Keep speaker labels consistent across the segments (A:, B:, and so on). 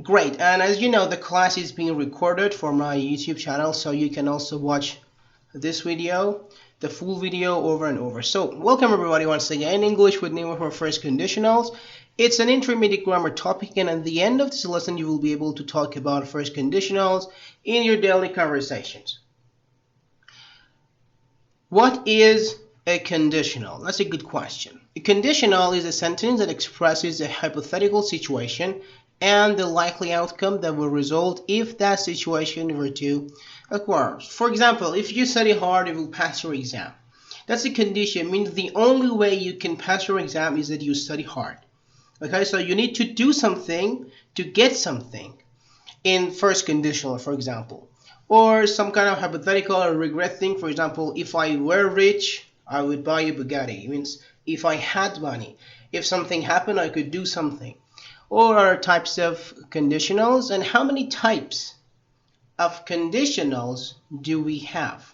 A: Great. And as you know, the class is being recorded for my YouTube channel, so you can also watch this video, the full video over and over. So welcome everybody once again. English with Nimafar first conditionals. It's an intermediate grammar topic, and at the end of this lesson you will be able to talk about first conditionals in your daily conversations. What is a conditional? That's a good question. A conditional is a sentence that expresses a hypothetical situation and the likely outcome that will result if that situation were to occur. For example, if you study hard, you will pass your exam. That's a condition, means the only way you can pass your exam is that you study hard. Okay, so you need to do something to get something in first conditional, for example. Or some kind of hypothetical or regret thing. For example, if I were rich, I would buy a Bugatti. It means if I had money. If something happened, I could do something. Or other types of conditionals. And how many types of conditionals do we have?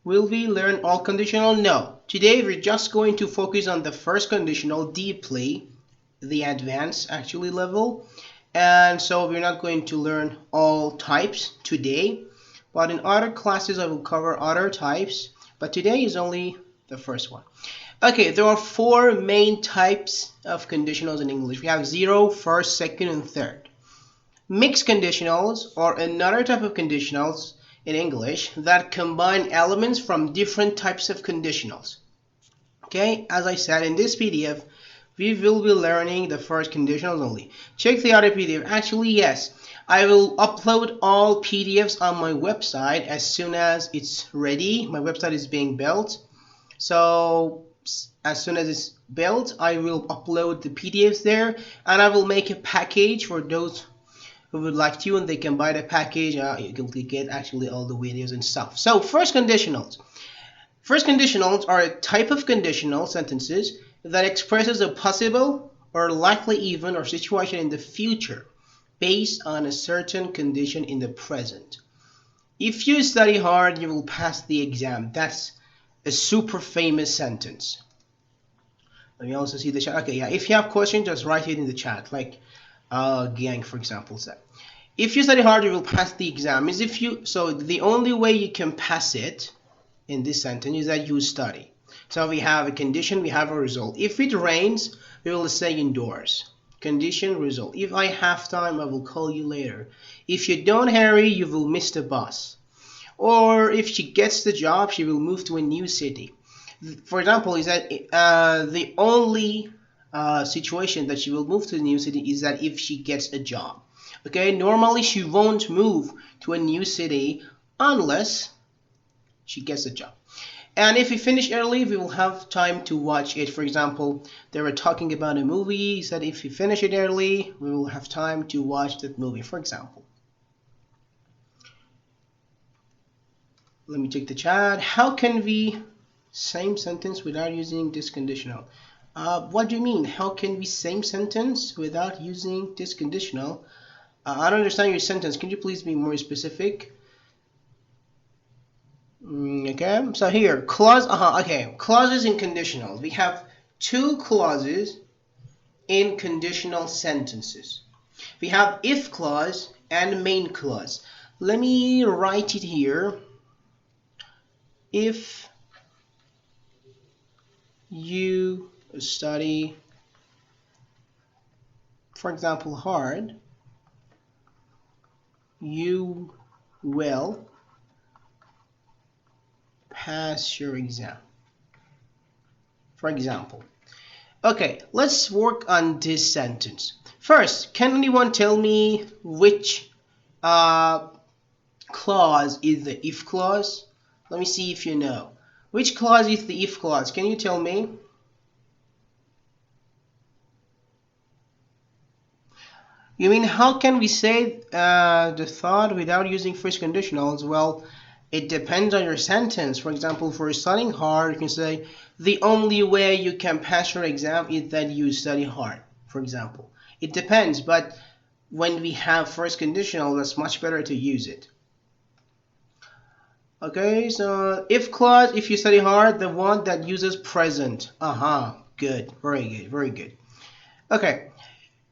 A: Will we learn all conditional? No. Today we're just going to focus on the first conditional deeply, the advanced actually level. And so we're not going to learn all types today, but in other classes I will cover other types, but today is only the first one. Okay, there are four main types of conditionals in English. We have 0, first, second, and third. Mixed conditionals are another type of conditionals in English that combine elements from different types of conditionals. Okay, as I said, in this PDF we will be learning the first conditionals only. Check the other PDF. Actually, yes, I will upload all PDFs on my website as soon as it's ready. My website is being built. So as soon as it's built, I will upload the PDFs there, and I will make a package for those who would like to, and they can buy the package. You can get actually all the videos and stuff. So first conditionals. First conditionals are a type of conditional sentences that expresses a possible or likely event or situation in the future based on a certain condition in the present. If you study hard, you will pass the exam. That's a super famous sentence. Let me also see the chat. Okay, yeah. If you have questions, just write it in the chat. Like Gang, for example, said. If you study hard, you will pass the exam. So the only way you can pass it in this sentence is that you study. So we have a condition, we have a result. If it rains, we will say indoors. Condition, result. If I have time, I will call you later. If you don't hurry, you will miss the bus. Or if she gets the job, she will move to a new city. For example, is that the only situation that she will move to a new city is that if she gets a job. Okay, normally she won't move to a new city unless she gets a job. And if we finish early, we will have time to watch it. For example, they were talking about a movie. He said if we finish it early, we will have time to watch that movie, for example. Let me check the chat. How can we same sentence without using this conditional? What do you mean? How can we same sentence without using this conditional? I don't understand your sentence. Can you please be more specific? Okay, so here, clauses in conditionals. We have two clauses in conditional sentences. We have if clause and main clause. Let me write it here. If you study, for example, hard, you will pass your exam, for example. Okay, let's work on this sentence. First, can anyone tell me which clause is the if clause? Let me see if you know. Which clause is the if clause? Can you tell me? You mean how can we say the thought without using first conditionals? Well, it depends on your sentence. For example, for studying hard, you can say the only way you can pass your exam is that you study hard, for example. It depends, but when we have first conditional, that's much better to use it. Okay, so if clause, if you study hard, the one that uses present. Good, very good, very good. Okay,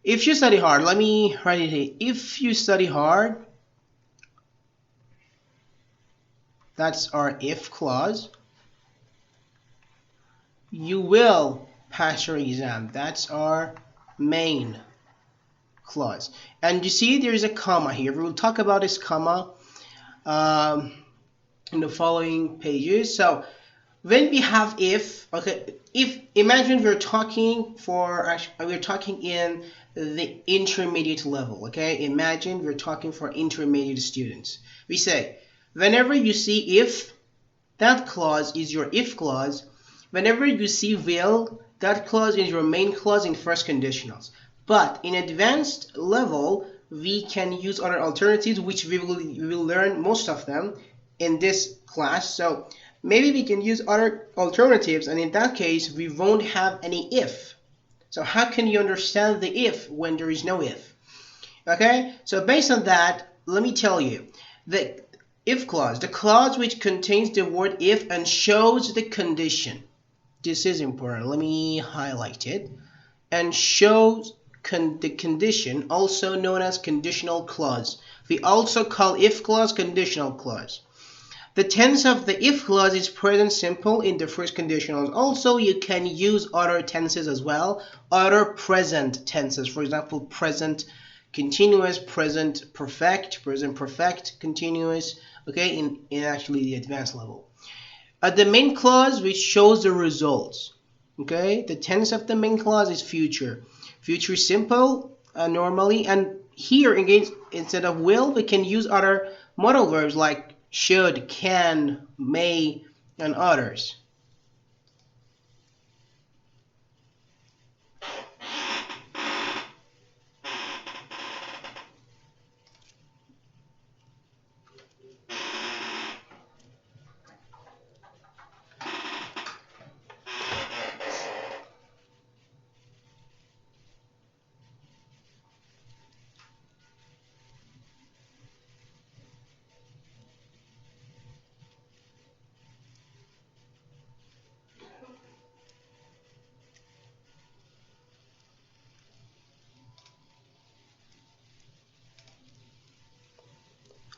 A: If you study hard, let me write it here. If you study hard, that's our if clause, you will pass your exam. That's our main clause. And you see there's a comma here. We will talk about this comma in the following pages. So when we have if, okay, if imagine we're talking in the intermediate level, okay? Imagine we're talking for intermediate students. We say whenever you see if, that clause is your if clause. Whenever you see will, that clause is your main clause in first conditionals. But in advanced level, we can use other alternatives, which we will learn most of them in this class. So maybe we can use other alternatives, and in that case, we won't have any if. So how can you understand the if when there is no if? Okay, so based on that, let me tell you, the if clause, the clause which contains the word if and shows the condition. This is important. Let me highlight it. And shows the condition, also known as conditional clause. We also call if clause conditional clause. The tense of the if clause is present simple in the first conditionals. Also, you can use other tenses as well, other present tenses. For example, present continuous, present perfect continuous, okay, in actually the advanced level. The main clause which shows the results, okay, the tense of the main clause is future. Future is simple normally, and here again, instead of will, we can use other modal verbs like should, can, may, and others.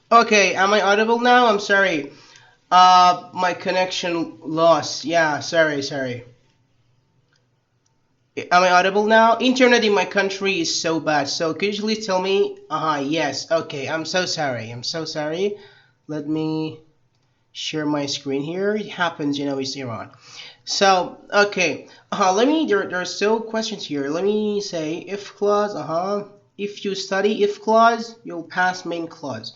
A: Okay, am I audible now? I'm sorry. My connection lost. Yeah, sorry. Am I audible now? Internet in my country is so bad. So could you please tell me? Yes. Okay, I'm so sorry. Let me share my screen here. It happens, it's Iran. So, okay. There are still questions here. Let me say if clause, If you study if clause, you'll pass main clause.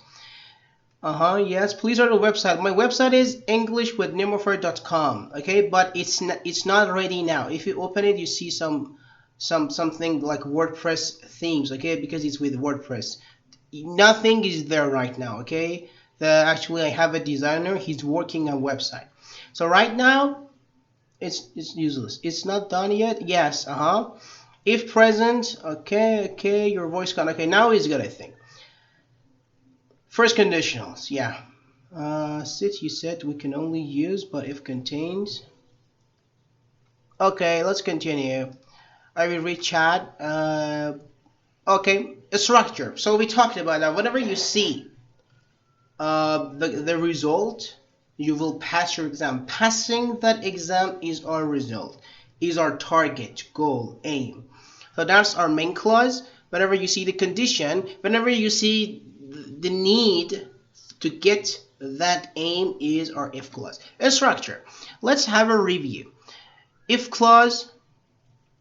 A: Yes, please go to the website. My website is englishwithnimafar.com. Okay, but it's not ready now. If you open it, you see something like WordPress themes. Okay, because it's with WordPress. Nothing is there right now. Okay, actually I have a designer. He's working on website. So right now, it's useless. It's not done yet. Yes. If present. Okay. Your voice gone. Okay, now it's good, I think. First conditionals, yeah. Sit, you said we can only use, but if contains. Okay, let's continue. I will read chat. Okay, a structure. So we talked about that. Whenever you see the result, you will pass your exam. Passing that exam is our result, is our target, goal, aim. So that's our main clause. Whenever you see the condition, whenever you see the need to get that aim, is our if clause. A structure. Let's have a review. If clause,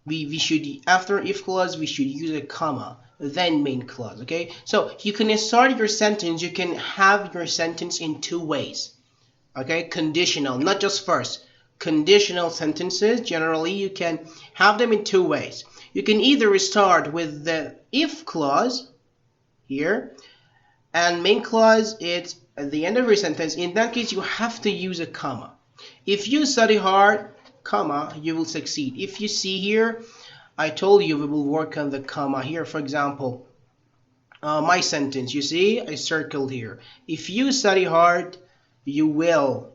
A: we should, after if clause, we should use a comma, then main clause, okay? So you can start your sentence, you can have your sentence in two ways, okay? Conditional, not just first. Conditional sentences, generally, you can have them in two ways. You can either start with the if clause here, and main clause, it's at the end of your sentence. In that case, you have to use a comma. If you study hard, comma, you will succeed. If you see here, I told you we will work on the comma here. For example, my sentence, you see, I circled here. If you study hard, you will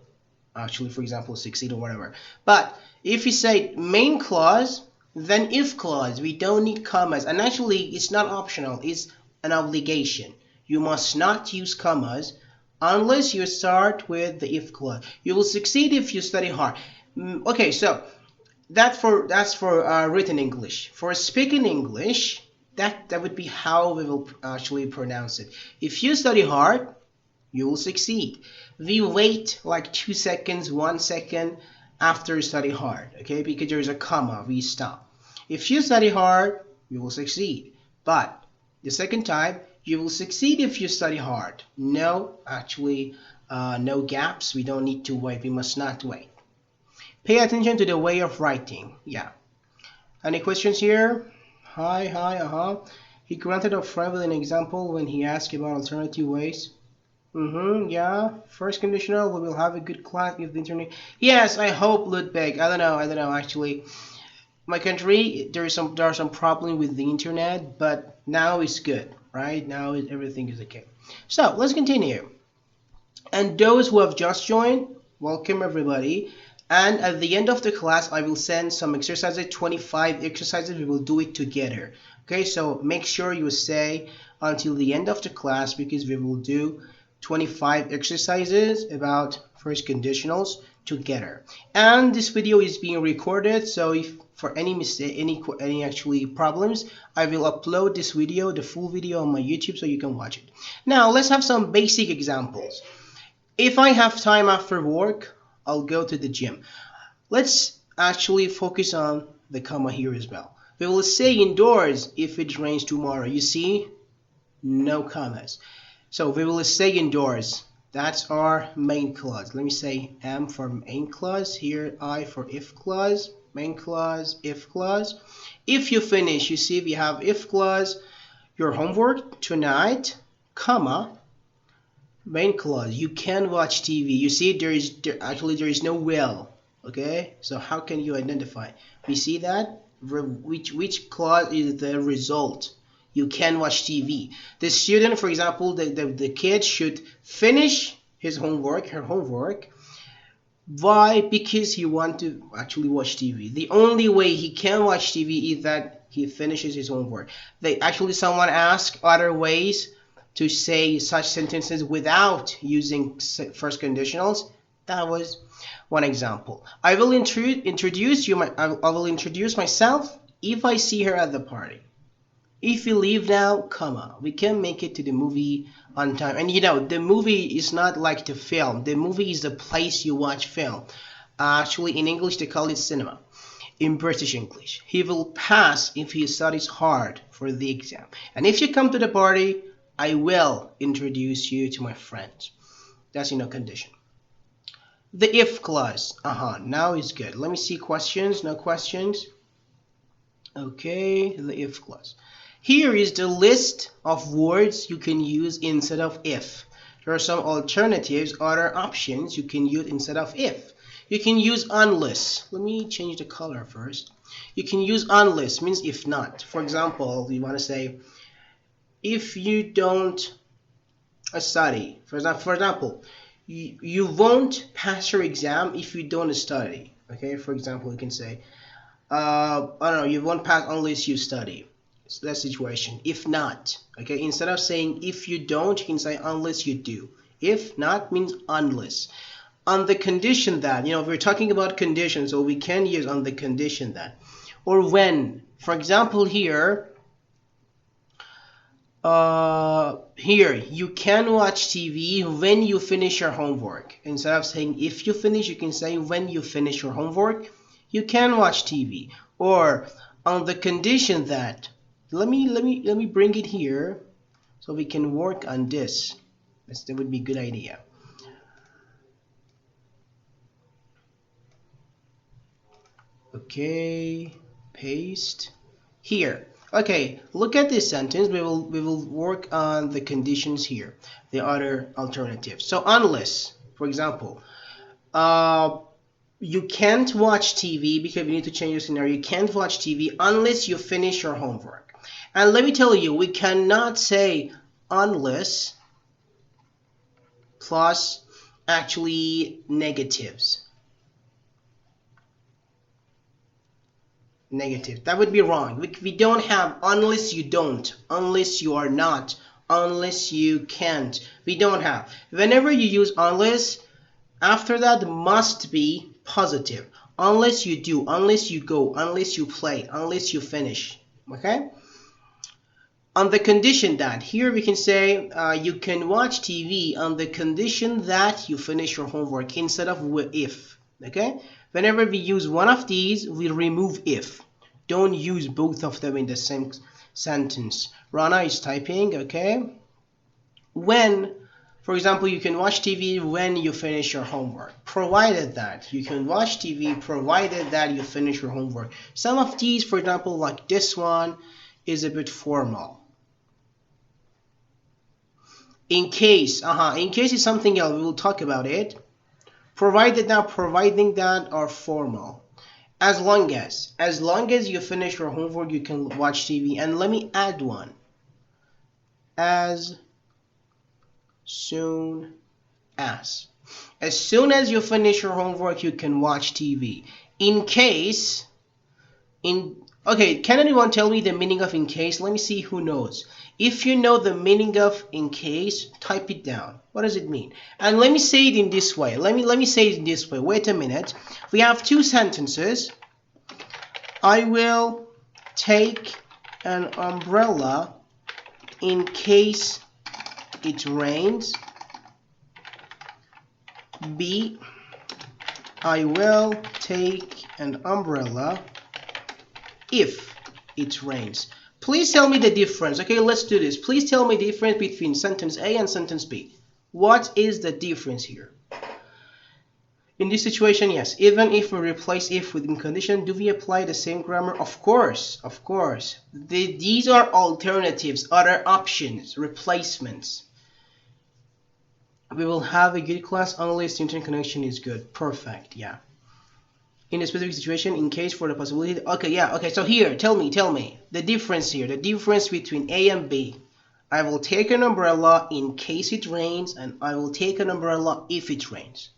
A: actually, for example, succeed or whatever. But if you say main clause, Then if clause, we don't need commas, and actually it's not optional, it's an obligation. You must not use commas unless you start with the if clause. You will succeed if you study hard. Okay, so that's for written English. For speaking English, that would be how we will actually pronounce it. If you study hard, you will succeed. We wait like 2 seconds, 1 second after you study hard, okay? Because there is a comma, we stop. If you study hard, you will succeed. But the second time, you will succeed if you study hard. No, actually, no gaps. We don't need to wait. We must not wait. Pay attention to the way of writing. Yeah. Any questions here? Hi. He granted a friend with an example when he asked about alternative ways. Yeah. First conditional, we will have a good class if the internet. Yes, I hope, Ludwig. I don't know. Actually, my country, there are some problem with the internet, but now it's good, right? Now everything is okay. So let's continue. And those who have just joined, welcome everybody. And at the end of the class, I will send some exercises, 25 exercises. We will do it together. Okay, so make sure you stay until the end of the class because we will do 25 exercises about first conditionals together. And this video is being recorded, so if for any mistake, any actually problems, I will upload this video, the full video on my YouTube so you can watch it. Now, let's have some basic examples. If I have time after work, I'll go to the gym. Let's actually focus on the comma here as well. We will say indoors if it rains tomorrow. You see, no commas. So we will say indoors. That's our main clause. Let me say M for main clause. Here I for if clause. Main clause, if clause. If you finish, you see we have if clause. Your homework tonight, comma. Main clause. You can watch TV. You see there is no will. Okay. So how can you identify? We see that which clause is the result. You can watch TV. The student, for example, the kid should finish his homework, her homework. Why? Because he wants to actually watch TV. The only way he can watch TV is that he finishes his homework. Someone asked other ways to say such sentences without using first conditionals. That was one example. I will introduce myself if I see her at the party. If you leave now, comma, we can make it to the movie on time. And you know, the movie is not like the film. The movie is the place you watch film. Actually, in English, they call it cinema. In British English, he will pass if he studies hard for the exam. And if you come to the party, I will introduce you to my friends. That's condition. The if clause. Now is good. Let me see questions. No questions. Okay, the if clause. Here is the list of words you can use instead of if. There are some alternatives, other options you can use instead of if. You can use unless. Let me change the color first. You can use unless, means if not. For example, you want to say, if you don't study. For example, you won't pass your exam if you don't study. Okay, for example, you can say, I don't know, you won't pass unless you study. So that situation. If not, okay, instead of saying if you don't, you can say unless you do. If not means unless. On the condition that, we're talking about conditions, so we can use on the condition that. Or when. For example, here, you can watch TV when you finish your homework. Instead of saying if you finish, you can say when you finish your homework, you can watch TV. Or on the condition that. Let me bring it here so we can work on this. That would be a good idea. Okay, paste here. Okay, look at this sentence. We will work on the conditions here, the other alternatives. So unless, for example, you can't watch TV because we need to change the scenario. You can't watch TV unless you finish your homework. And let me tell you, we cannot say unless plus actually negatives. Negative. That would be wrong. We don't have unless you don't, unless you are not, unless you can't. We don't have. Whenever you use unless, after that must be positive. Unless you do, unless you go, unless you play, unless you finish. Okay? On the condition that, here we can say you can watch TV on the condition that you finish your homework instead of if. Okay? Whenever we use one of these, we remove if. Don't use both of them in the same sentence. Rana is typing, okay? When, for example, you can watch TV when you finish your homework. Provided that. You can watch TV provided that you finish your homework. Some of these, for example, like this one, is a bit formal. In case is something else. We will talk about it. Provided that, providing that are formal. As long as you finish your homework, you can watch TV. And let me add one. As soon as. As soon as you finish your homework, you can watch TV. In case, okay, can anyone tell me the meaning of in case? Let me see who knows. If you know the meaning of in case, type it down. What does it mean? And let me say it in this way. Let me say it in this way. Wait a minute. We have two sentences. I will take an umbrella in case it rains. B. I will take an umbrella if it rains. Please tell me the difference. Okay, let's do this. Please tell me the difference between sentence A and sentence B. What is the difference here? In this situation, yes. Even if we replace if with condition, do we apply the same grammar? Of course, of course. These are alternatives, other options, replacements. We will have a good class unless the internet connection is good. Perfect, yeah. In a specific situation, in case for the possibility. Okay, yeah, okay. So here, tell me the difference here, the difference between A and B. I will take an umbrella in case it rains, and I will take an umbrella if it rains.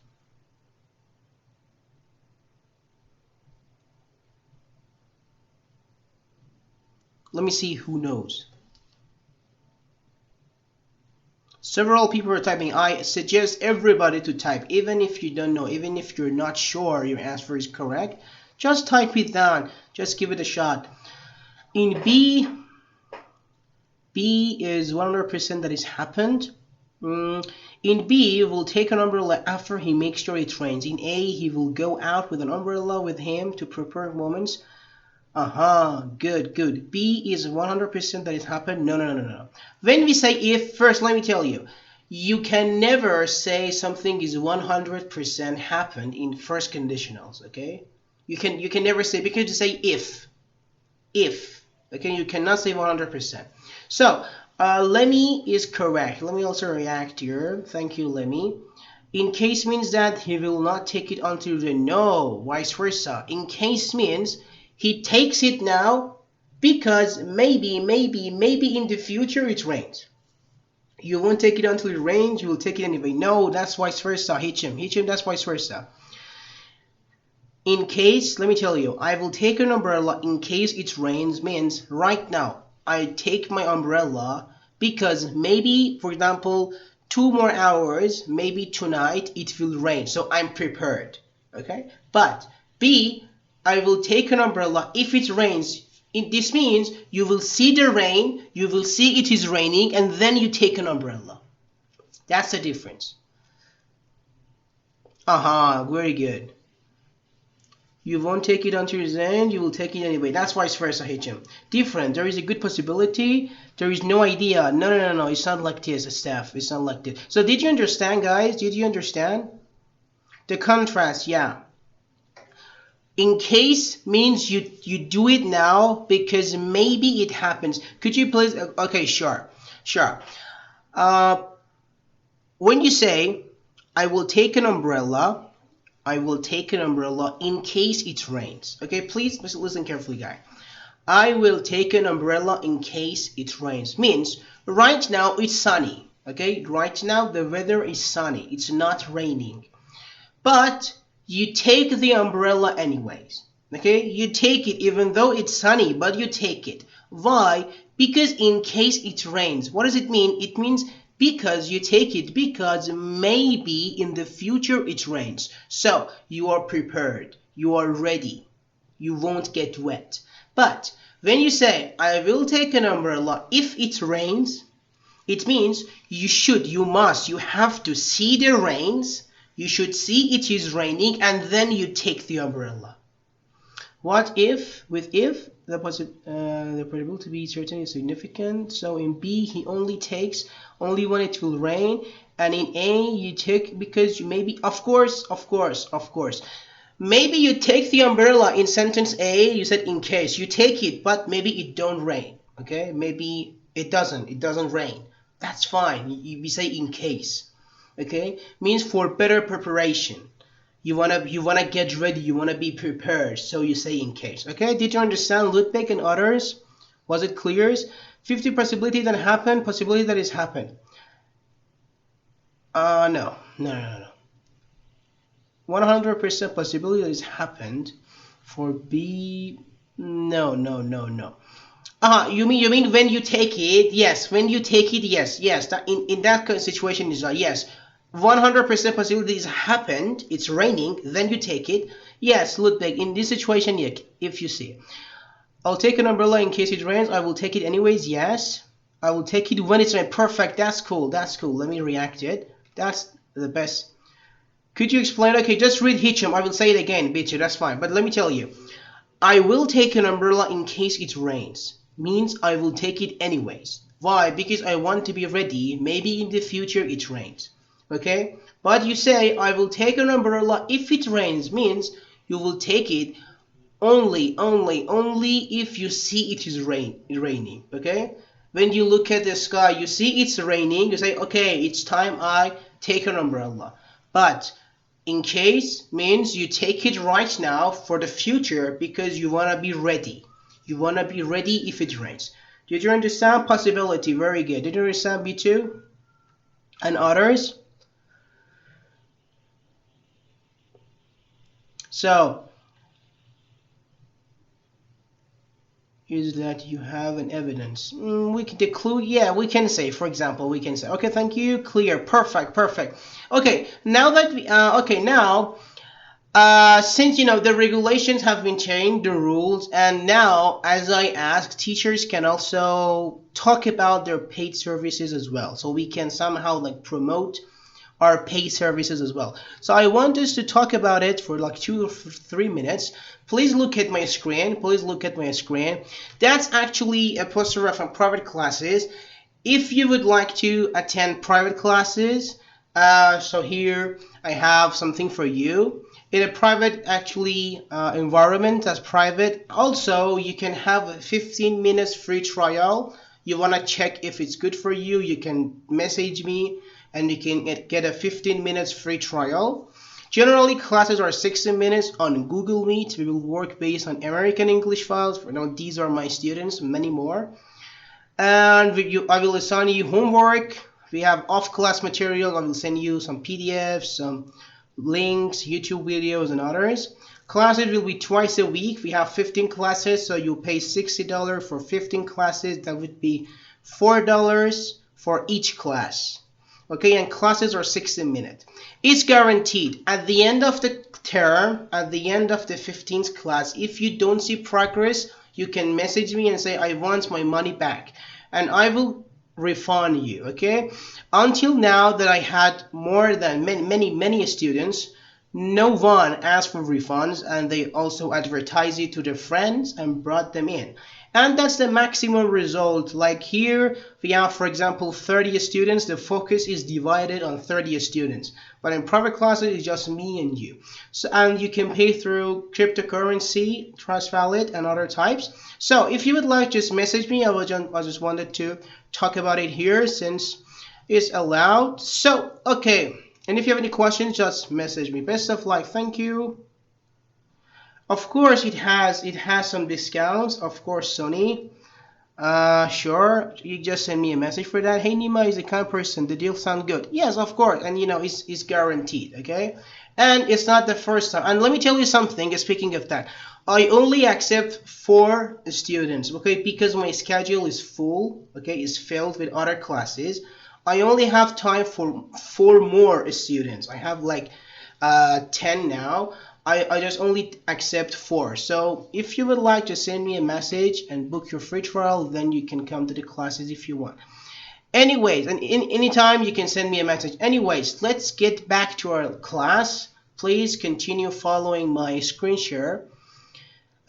A: Let me see who knows. Several people are typing. I suggest everybody to type, even if you don't know, even if you're not sure your answer is correct. Just type it down. Just give it a shot. In B is 100% that is happened. In B, he will take an umbrella after he makes sure it rains. In A, he will go out with an umbrella with him to prepare moments. Good. B is 100% that it happened. No. When we say if, first let me tell you, you can never say something is 100% happened in first conditionals, okay? You can never say, because you say if, okay? You cannot say 100%. So, Lemmy is correct. Let me also react here. Thank you, Lemmy. In case means that he will not take it until the no, vice versa. In case means he takes it now because maybe in the future it rains. You won't take it until it rains, you will take it anyway. No, that's vice versa. Hitchim, that's vice versa. In case, let me tell you, I will take an umbrella in case it rains means right now I take my umbrella because maybe, for example, 2 more hours, maybe tonight it will rain. So I'm prepared. Okay? But B, I will take an umbrella if it rains. This means you will see the rain, you will see it is raining, and then you take an umbrella. That's the difference. Very good. You won't take it until it's end, you will take it anyway. That's vice versa, HM. Different. There is a good possibility. There is no idea. No. It's not like this, Steph. It's not like this. So did you understand, guys? Did you understand? The contrast, yeah. In case means you do it now because maybe it happens. Could you please? Okay, sure. When you say, I will take an umbrella in case it rains. Okay, please listen carefully, guys. I will take an umbrella in case it rains. Means right now it's sunny. Okay, right now the weather is sunny. It's not raining. But you take the umbrella anyways. Okay, you take it even though it's sunny, but you take it. Why? Because in case it rains. What does it mean? It means because you take it because maybe in the future it rains. So you are prepared, you are ready, you won't get wet. But when you say, I will take an umbrella if it rains, it means you should, you must, you have to see the rains, you should see it is raining, and then you take the umbrella. What if, with if, the probability to be certain is significant. So in B, he only takes only when it will rain. And in A, you take because you maybe, of course. Maybe you take the umbrella in sentence A, you said in case. You take it, but maybe it don't rain. Okay, maybe it doesn't rain. That's fine. We say in case. Okay, means for better preparation. You wanna get ready, you wanna be prepared, so you say in case. Okay, did you understand, Ludwig and others? Was it clear? 50 possibility that happened, possibility that it's happened. No. 100% possibility that it's happened. For B, no. You mean when you take it? Yes, when you take it, yes. That in that situation is yes. 100% possibility is happened, it's raining, then you take it. Yes, Ludwig, in this situation, yeah, if you see, I'll take an umbrella in case it rains, I will take it anyways, yes. I will take it when it's raining. Perfect, that's cool. Let me react to it. That's the best. Could you explain? Okay, just read Hitchum. I will say it again, bitch, that's fine. But let me tell you, I will take an umbrella in case it rains. Means I will take it anyways. Why? Because I want to be ready. Maybe in the future it rains. Okay? But you say I will take an umbrella if it rains. Means you will take it only if you see it is raining. Okay? When you look at the sky, you see it's raining. You say, okay, it's time I take an umbrella. But in case means you take it right now for the future because you want to be ready. You want to be ready if it rains. Did you understand? Possibility. Very good. Did you understand B2? And others? So, is that you have an evidence. We can the clue, yeah, we can say, for example, we can say, okay, thank you, clear, perfect. Okay, now that we, since the regulations have been changed, the rules, and now, as I asked, teachers can also talk about their paid services as well, so we can somehow like promote our paid services as well. So I want us to talk about it for like 2 or 3 minutes. Please look at my screen. That's actually a poster from private classes. If you would like to attend private classes, so here I have something for you. In a private environment that's private, also you can have a 15 minutes free trial. You want to check if it's good for you, you can message me and you can get a 15 minutes free trial. Generally, classes are 60 minutes on Google Meet. We will work based on American English files. These are my students, many more. And I will assign you homework. We have off-class material. I will send you some PDFs, some links, YouTube videos, and others. Classes will be twice a week. We have 15 classes, so you pay $60 for 15 classes. That would be $4 for each class. Okay, and classes are 60 minutes. It's guaranteed. At the end of the term, at the end of the 15th class, if you don't see progress, you can message me and say, I want my money back. And I will refund you, okay? Until now that I had more than many students, no one asked for refunds, and they also advertised it to their friends and brought them in. And that's the maximum result. Like here, we have, for example, 30 students. The focus is divided on 30 students. But in private classes, it's just me and you. So, and you can pay through cryptocurrency, Trust Wallet, and other types. So if you would like, just message me. I just wanted to talk about it here since it's allowed. So, okay. And if you have any questions, just message me. Best of luck. Thank you. Of course, it has some discounts. Of course, Sony. Sure. You just send me a message for that. Hey, Nima is a kind person. The deal sounds good. Yes, of course. And it's guaranteed. Okay. And it's not the first time. And let me tell you something. Speaking of that, I only accept 4 students. Okay, because my schedule is full. Okay, is filled with other classes. I only have time for 4 more students. I have like 10 now. I just only accept 4. So if you would like to send me a message and book your free trial, then you can come to the classes if you want. Anyways, and anytime you can send me a message. Anyways, let's get back to our class. Please continue following my screen share.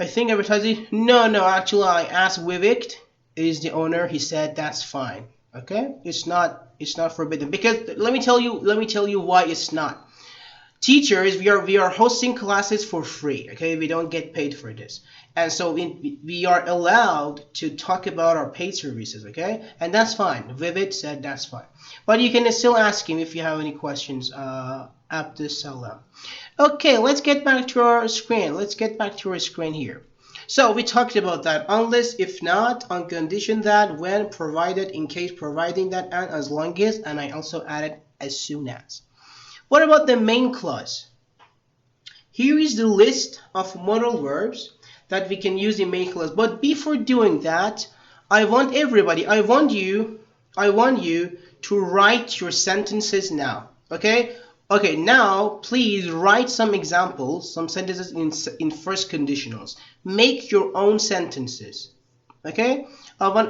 A: I think advertising. No, actually I asked Vivek, is the owner. He said that's fine. Okay, it's not forbidden, because let me tell you why it's not. Teachers, we are hosting classes for free. Okay, we don't get paid for this, and so we are allowed to talk about our paid services. Okay, and that's fine. Vivid said that's fine, but you can still ask him if you have any questions. Abdus Salam. Okay, let's get back to our screen. Here. So we talked about that. Unless, if not, on condition that, when, provided, in case, providing that, and as long as, and I also added as soon as. What about the main clause? Here is the list of modal verbs that we can use in main clause. But before doing that, I want you to write your sentences now. Okay? Okay, now please write some examples, some sentences in first conditionals. Make your own sentences. Okay?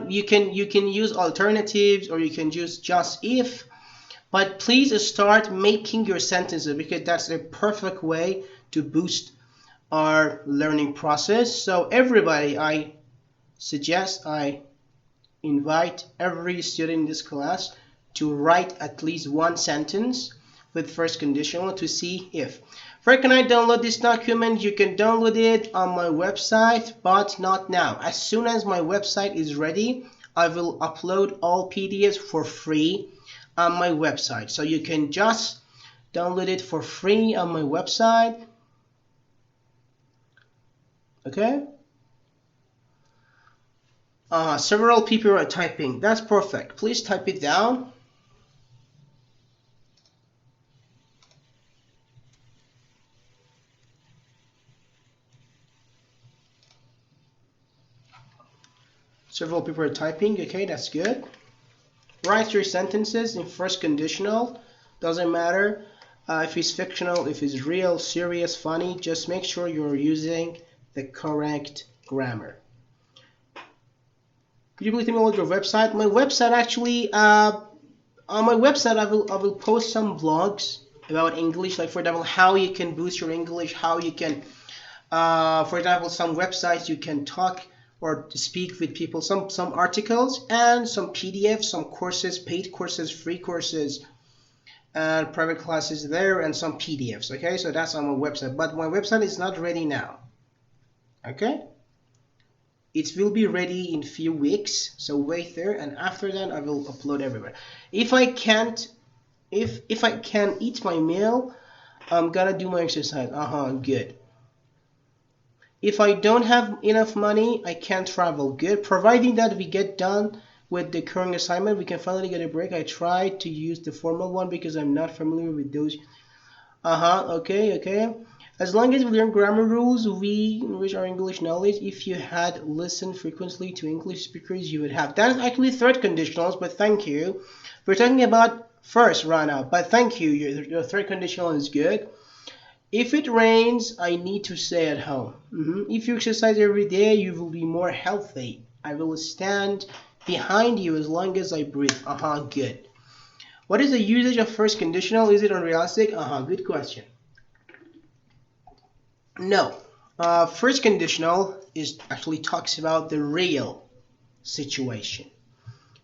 A: You can use alternatives, or you can use just if. But please start making your sentences, because that's a perfect way to boost our learning process. So everybody, I invite every student in this class to write at least one sentence with first conditional to see if. Where can I download this document? You can download it on my website, but not now. As soon as my website is ready, I will upload all PDFs for free on my website. So you can just download it for free on my website. Okay? Several people are typing. That's perfect. Please type it down. Several people are typing. Okay, that's good. Write your sentences in first conditional. Doesn't matter if it's fictional, if it's real, serious, funny. Just make sure you're using the correct grammar. Could you please tell me about your website? My website, actually, on my website, I will post some blogs about English. Like, for example, how you can boost your English, how you can, for example, some websites you can talk or speak with people, some articles, and some PDFs, some courses, paid courses, free courses, and private classes there, and some PDFs. Okay, so that's on my website, but my website is not ready now. Okay, it will be ready in few weeks, so wait there, and after that I will upload everywhere. If I can't eat my meal, I'm gonna do my exercise. Good. If I don't have enough money, I can't travel. Good. Providing that we get done with the current assignment, we can finally get a break. I tried to use the formal one because I'm not familiar with those. Okay. As long as we learn grammar rules, we enrich our English knowledge. If you had listened frequently to English speakers, you would have. That's actually third conditionals, but thank you. We're talking about first right now, but thank you. Your third conditional is good. If it rains, I need to stay at home. If you exercise every day, you will be more healthy. I will stand behind you as long as I breathe. Good. What is the usage of first conditional? Is it unrealistic? Good question. No. First conditional actually talks about the real situation.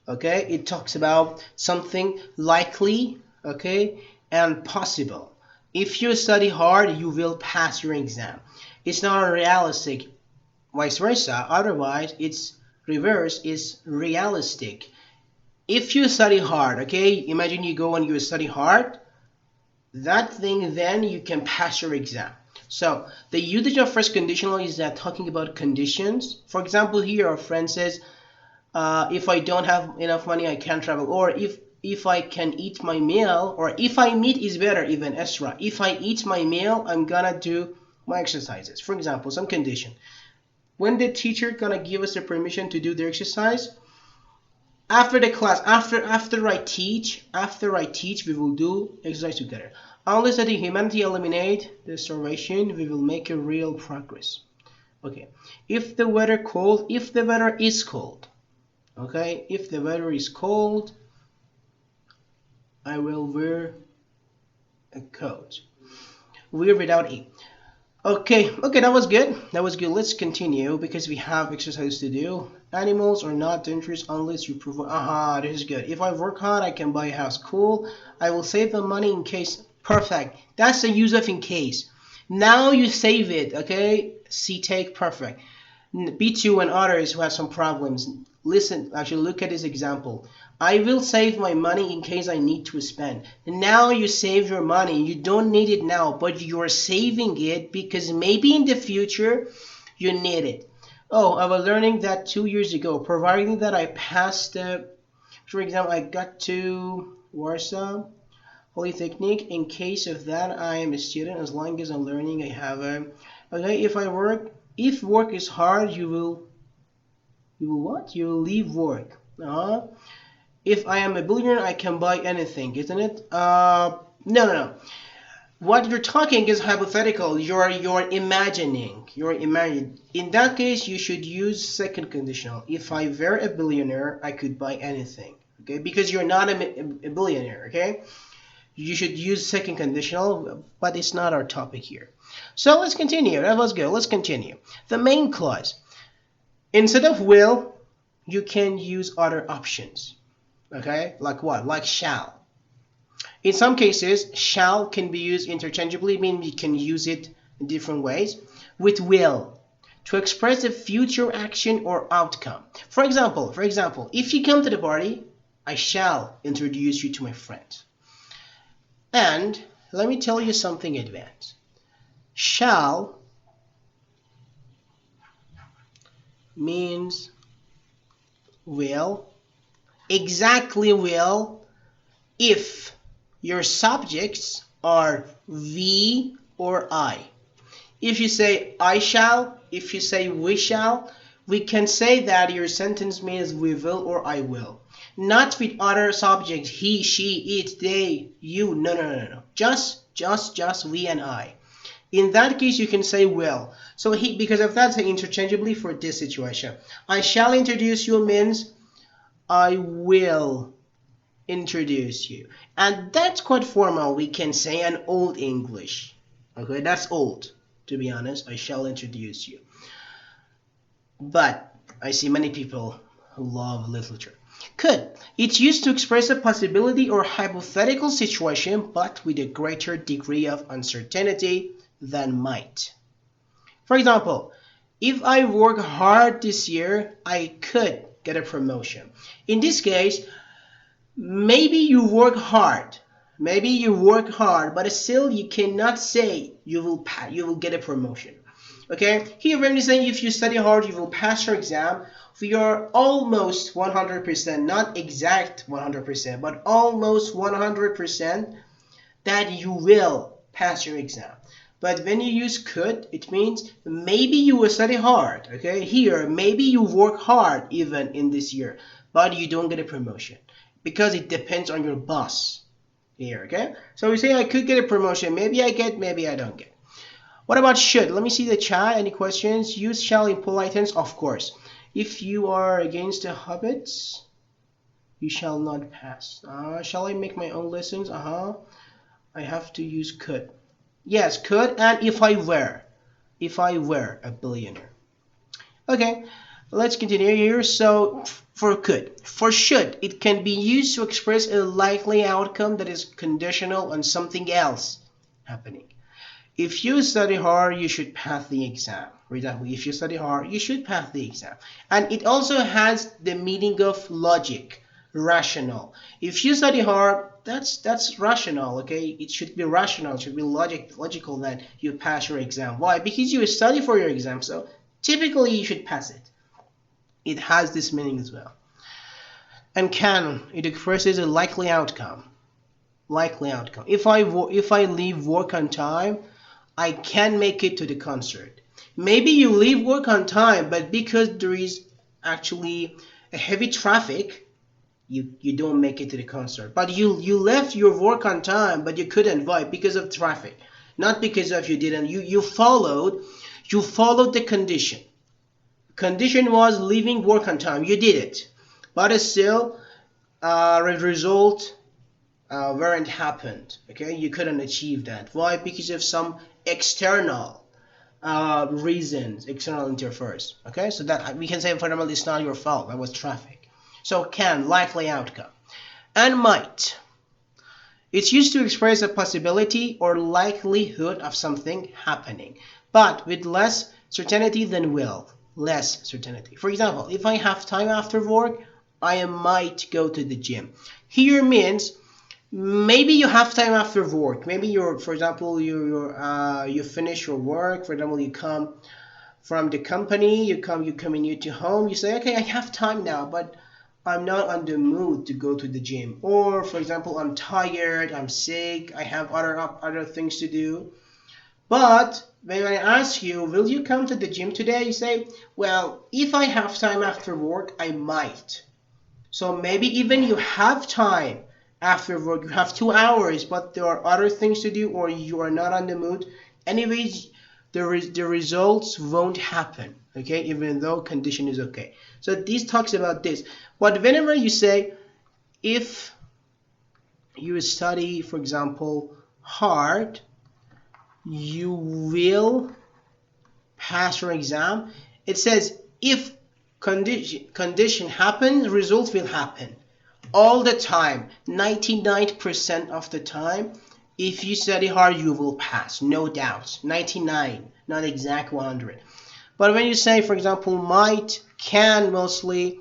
A: Okay? It talks about something likely, okay, and possible. If you study hard, you will pass your exam. It's not unrealistic, vice versa. Otherwise, it's reverse, is realistic. If you study hard, okay, imagine you go and you study hard, that thing, then you can pass your exam. So the usage of first conditional is that talking about conditions. For example, here our friend says, If I don't have enough money, I can't travel. Or if I can eat my meal, or if I meet is better, even extra. If I eat my meal, I'm gonna do my exercises. For example, some condition. When the teacher gonna give us the permission to do the exercise, after the class, after I teach, we will do exercise together. Unless that the humanity eliminate the starvation, we will make a real progress. Okay. If the weather is cold, okay, if the weather is cold, I will wear a coat. Wear without E. Okay, that was good. Let's continue because we have exercise to do. Animals are not dangerous unless you provide. Aha, this is good. If I work hard, I can buy a house. Cool. I will save the money in case. Perfect. That's the use of in case. Now you save it, okay? C take perfect. B2 and others who have some problems. Listen, actually look at this example. I will save my money in case I need to spend. Now you save your money. You don't need it now, but you're saving it because maybe in the future you need it. Oh, I was learning that 2 years ago, providing that I passed, for example, I got to Warsaw Polytechnic. In case of that, I am a student. As long as I'm learning, I have a. Okay, if work is hard, you will what? You will leave work. If I am a billionaire, I can buy anything, isn't it? No. What you're talking is hypothetical. You're imagining. In that case, you should use second conditional. If I were a billionaire, I could buy anything. Okay, because you're not a billionaire. Okay, you should use second conditional, but it's not our topic here. So let's continue. That was good. Let's continue. The main clause. Instead of will, you can use other options. Okay, like what? Like shall. In some cases, shall can be used interchangeably, meaning you can use it in different ways, with will to express a future action or outcome. For example, if you come to the party, I shall introduce you to my friends. And let me tell you something advanced. Shall means will, exactly will, if your subjects are we or I. If you say I shall, if you say we shall, we can say that your sentence means we will or I will. Not with other subjects, he, she, it, they, you. No. Just we and I. In that case, you can say will. So because of that, say interchangeably for this situation. I shall introduce you means I will introduce you. And that's quite formal. We can say an old English. Okay, that's old, to be honest. I shall introduce you. But I see many people who love literature. Could. It's used to express a possibility or hypothetical situation, but with a greater degree of uncertainty than might. For example, if I work hard this year, I could get a promotion. In this case, maybe you work hard, but still you cannot say you will get a promotion. Okay, here when we say if you study hard, you will pass your exam. We are almost 100%, not exact 100%, but almost 100% that you will pass your exam. But when you use could, it means maybe you will study hard. Okay, here maybe you work hard even in this year, but you don't get a promotion because it depends on your boss here. Okay, so we say I could get a promotion. Maybe I get, maybe I don't get. What about should? Let me see the chat. Any questions? Use shall in polite tense, of course. If you are against the habits, you shall not pass. Shall I make my own lessons? I have to use could. Yes, could, and if I were a billionaire. Okay, let's continue here. So for could, for should, it can be used to express a likely outcome that is conditional on something else happening. If you study hard, you should pass the exam. For example, if you study hard, you should pass the exam. And it also has the meaning of logic, rational. If you study hard, that's rational, okay? It should be rational, it should be logical that you pass your exam. Why? Because you study for your exam, so typically you should pass it. It has this meaning as well. And can, it expresses a likely outcome. Likely outcome. If I leave work on time, I can make it to the concert. Maybe you leave work on time, but because there is actually a heavy traffic, you don't make it to the concert. But you left your work on time, but you couldn't. Why? Because of traffic, not because of you didn't. You followed the condition. Condition was leaving work on time. You did it, but still, the result weren't happened. Okay, you couldn't achieve that. Why? Because of some external reasons, external interferes. Okay, so that we can say fundamentally it's not your fault. That was traffic. So can, likely outcome, and might. It's used to express a possibility or likelihood of something happening, but with less certainty than will. Less certainty. For example, if I have time after work, I might go to the gym. Here means maybe you have time after work. Maybe for example, you finish your work. For example, you come from the company, you commute to home. You say, okay, I have time now, but I'm not on the mood to go to the gym. Or for example, I'm tired, I'm sick, I have other things to do. But when I ask you, will you come to the gym today? You say, well, if I have time after work, I might. So maybe even you have time after work, you have 2 hours, but there are other things to do, or you are not on the mood. Anyways, the results won't happen, okay, even though condition is okay. So this talks about this. But whenever you say, if you study, for example, hard, you will pass your exam. It says if condition happens, result will happen. All the time, 99% of the time, if you study hard, you will pass, no doubt. 99, not exact 100. But when you say, for example, might, can mostly,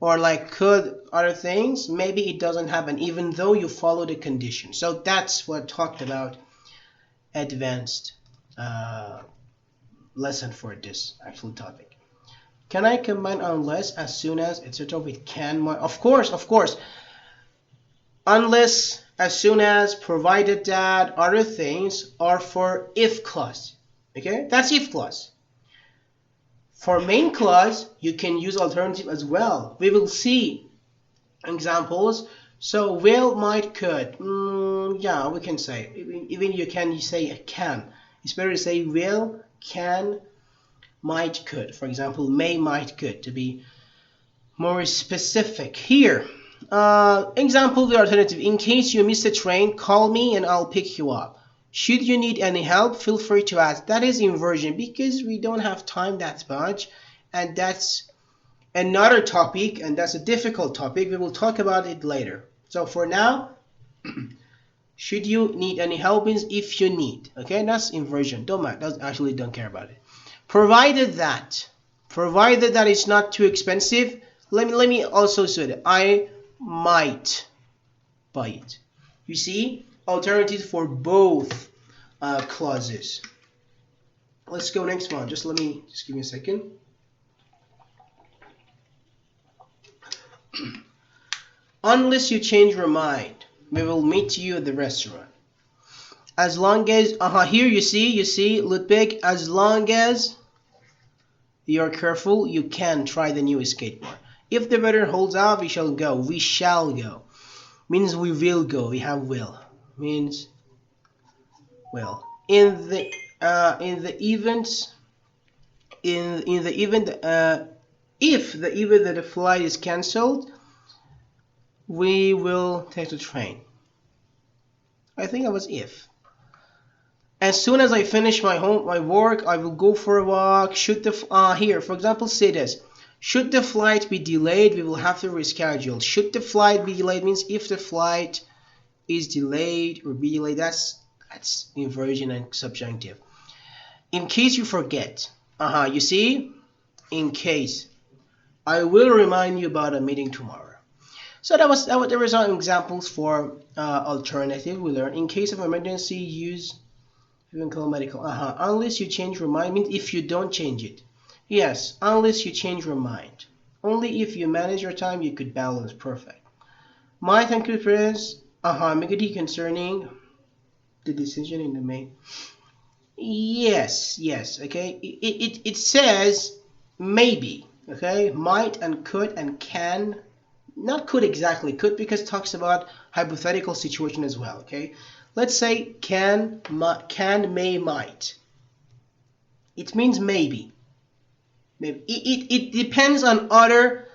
A: or like could, other things, maybe it doesn't happen, even though you follow the condition. So that's what talked about advanced lesson for this actual topic. Can I combine unless, as soon as, etc. with can, might? Of course. Unless, as soon as, provided that, other things are for if clause. Okay, that's if clause. For main clause, you can use alternative as well. We will see examples. So will, might, could. Yeah, we can say. Even you can say can. It's better to say will, can, might, could. For example, may, might, could, to be more specific. Here, example the alternative. In case you miss the train, call me and I'll pick you up. Should you need any help, feel free to ask. That is inversion because we don't have time that much, and that's another topic, and that's a difficult topic. We will talk about it later. So for now, should you need any help means if you need. Okay, that's inversion. Don't matter. Actually don't care about it. Provided that it's not too expensive. Let me also say that I might buy it. You see, alternatives for both clauses. Let's go next one. Just give me a second. Unless you change your mind, we will meet you at the restaurant. As long as, here you see, Ludwig, as long as you're careful, you can try the new skateboard. If the weather holds out, we shall go. We shall go. Means we will go. We have will. Means will. In the event if the event that the flight is cancelled, we will take the train. I think it was if. As soon as I finish my work, I will go for a walk. Should the here, for example, say this: should the flight be delayed, we will have to reschedule. Should the flight be delayed means if the flight is delayed or be delayed. That's inversion and subjunctive. In case you forget, you see, in case, I will remind you about a meeting tomorrow. So there were some examples for alternative. We learned in case of emergency, use even call medical. Unless you change your mind means if you don't change it. Yes, unless you change your mind. Only if you manage your time you could balance perfect. My thank you friends. Ambiguity concerning the decision in the main. Yes, okay. It says maybe, okay, might and could and can, not could exactly, could because it talks about hypothetical situation as well, okay. Let's say can, may, might. It means maybe. Maybe it depends on other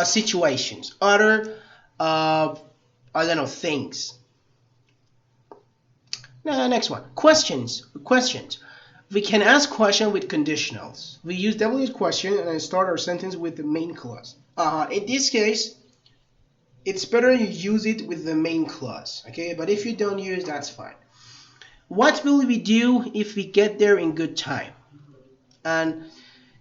A: situations, other I don't know, things. Next one. Questions. We can ask question with conditionals. We use WH question and then start our sentence with the main clause. In this case, it's better you use it with the main clause, okay? But if you don't use, that's fine. What will we do if we get there in good time? And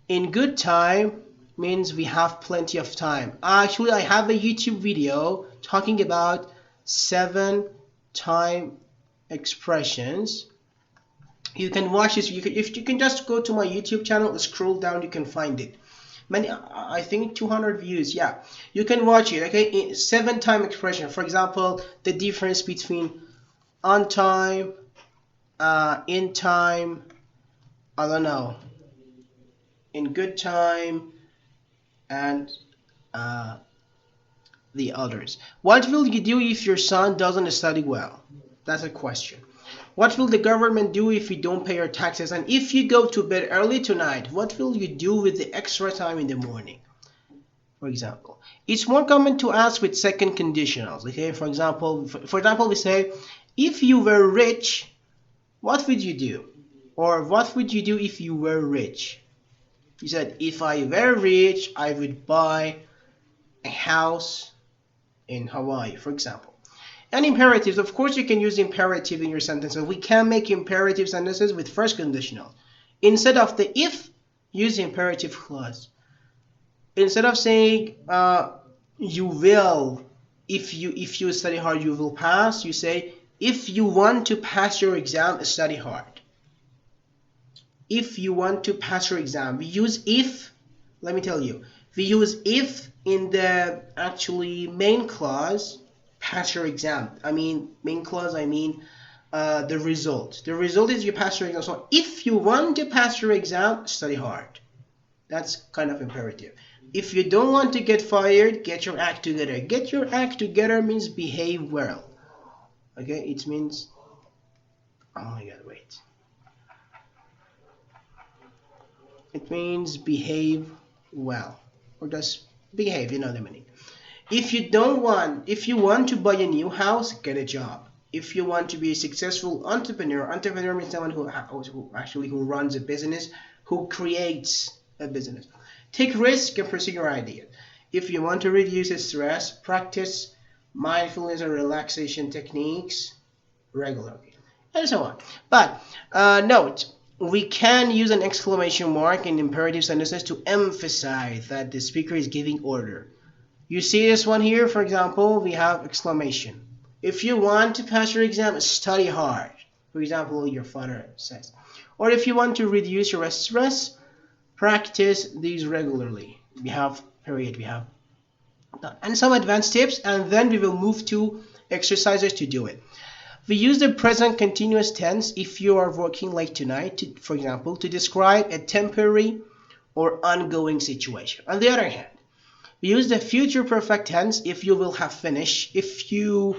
A: in good time means we have plenty of time. Actually, I have a YouTube video talking about 7 time expressions. You can watch this. If you can just go to my YouTube channel, scroll down, you can find it. I think 200 views. Yeah, you can watch it. Okay, 7 time expression. For example, the difference between on time, in time, I don't know, in good time, and the others. What will you do if your son doesn't study well? That's a question. What will the government do if you don't pay your taxes? And if you go to bed early tonight, what will you do with the extra time in the morning? For example, it's more common to ask with second conditionals. Okay, for example, we say, if you were rich, what would you do? Or what would you do if you were rich? You said, if I were rich, I would buy a house in Hawaii, for example. And imperatives, of course you can use imperative in your sentences. We can make imperative sentences with first conditional. Instead of the if, use the imperative clause. Instead of saying you will, if you study hard you will pass, you say if you want to pass your exam, study hard. If you want to pass your exam, we use if. Let me tell you, we use if in the actually main clause, pass your exam. I mean main clause, I mean the result. The result is you pass your exam. So if you want to pass your exam, study hard. That's kind of imperative. If you don't want to get fired, get your act together. Get your act together means behave well. Okay, it means, oh my god, wait. It means behave well, or just behave, you know the meaning. If you want to buy a new house, get a job. If you want to be a successful entrepreneur means someone who runs a business, who creates a business. Take risk and pursue your idea. If you want to reduce stress, practice mindfulness or relaxation techniques regularly, and so on. But note, we can use an exclamation mark in imperative sentences to emphasize that the speaker is giving order. You see this one here, for example, we have exclamation. If you want to pass your exam, study hard. For example, your father says. Or if you want to reduce your stress, practice these regularly. We have period, we have done. And some advanced tips, and then we will move to exercises to do it. We use the present continuous tense if you are working late tonight, for example, to describe a temporary or ongoing situation. On the other hand, we use the future perfect tense if you will have finished, if you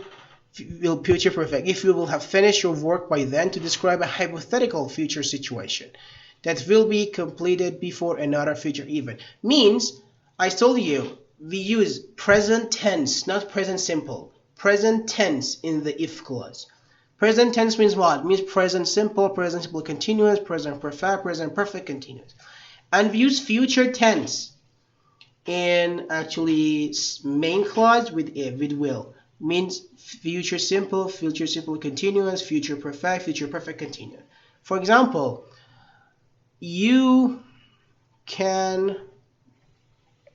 A: will have finished your work by then, to describe a hypothetical future situation that will be completed before another future event. Means, I told you, we use present tense, not present simple. Present tense in the if clause. Present tense means what? It means present simple continuous, present perfect continuous. And we use future tense in actually main clause with will. Means future simple continuous, future perfect continuous. For example, you can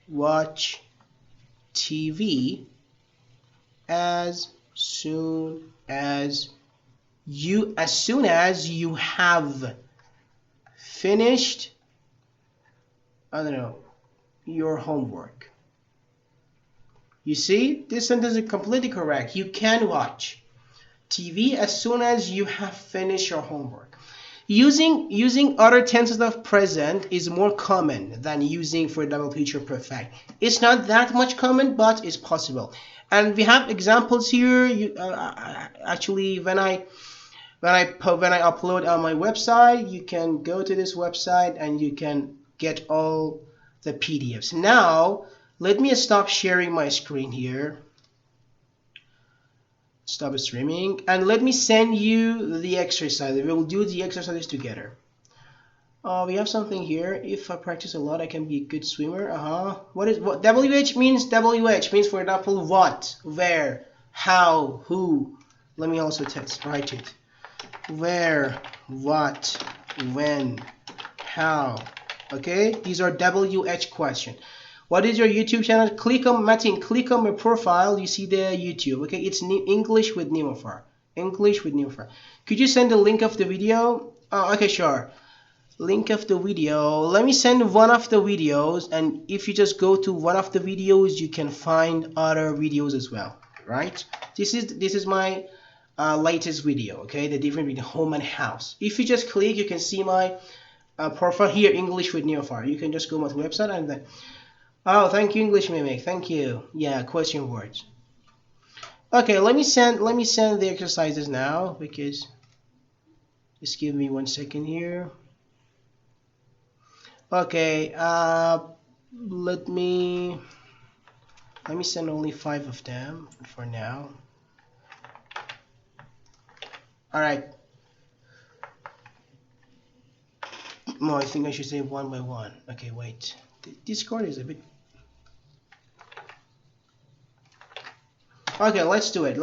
A: watch TV as soon as you have finished, I don't know, your homework. You see, this sentence is completely correct. You can watch TV as soon as you have finished your homework. Using other tenses of present is more common than using, for example, future perfect. It's not that much common, but it's possible. And we have examples here. Actually, when I upload on my website, you can go to this website and you can get all the PDFs. Now, let me stop sharing my screen here. Stop streaming, and let me send you the exercise. We will do the exercises together. We have something here. If I practice a lot, I can be a good swimmer. What WH means? WH means, for example, what, where, how, who. Let me also write it. Where, what, when, how. Okay, these are WH questions. What is your YouTube channel? Click on Martin. Click on my profile. You see the YouTube. Okay, it's English with Nimafar. English with Nimafar. Could you send the link of the video? Okay, sure. Link of the video. Let me send one of the videos, and if you just go to one of the videos, you can find other videos as well. Right? This is my latest video. Okay, the difference between home and house. If you just click, you can see my profile here. English with Nimafar. You can just go to my website and then. Oh, thank you, English Mimic. Thank you. Yeah, question words. Okay, let me send the exercises now, because just give me 1 second here. Okay, let me send only 5 of them for now. All right. No, I think I should say one by one. Okay, wait. Discord is a bit. Okay, let's do it.